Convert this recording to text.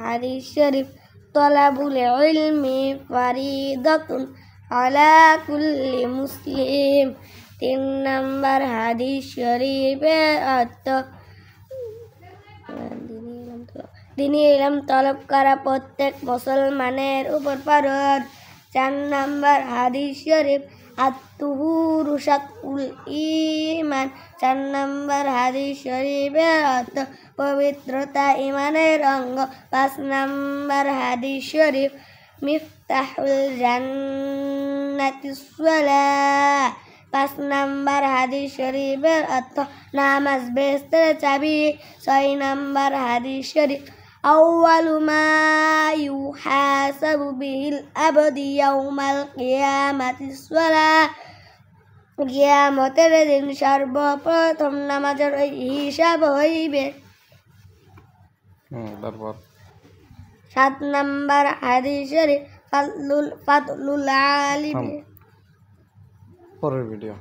হাদিস শরীফ তলাবুল ইলমি ফারিদাতুন আলা কুল্লি মুসলিম। 3 নম্বর হাদিস শরীফের অর্থ দিনী ইলম তলব করা প্রত্যেক মুসলমানের উপর ফরজ। 4 নম্বর হাদিস শরীফ আত-তুহুরু শাতরুল ঈমান। 4 নম্বর হাদিস শরীফের অর্থ পবিত্রতা ঈমানের অঙ্গ। 5 নম্বর হাদিস শরীফ মিফতাহুল জান্নাতিস সালাহ। 5 নম্বর হাদিস শরীফের অর্থ নামাজ বেহেশতের চাবি। 6 নম্বর হাদিস শরীফ আউয়ালু মা ইউহাসাবু বিহিল আবদু ইয়াউমাল কিয়ামাতিস সালাহ। কিয়ামতের দিন সর্বপ্রথম নামাজের হিসাব হইবে। 7 নম্বর হাদিস শরীফ ফাদলুল আলিম। পরের ভিডিও।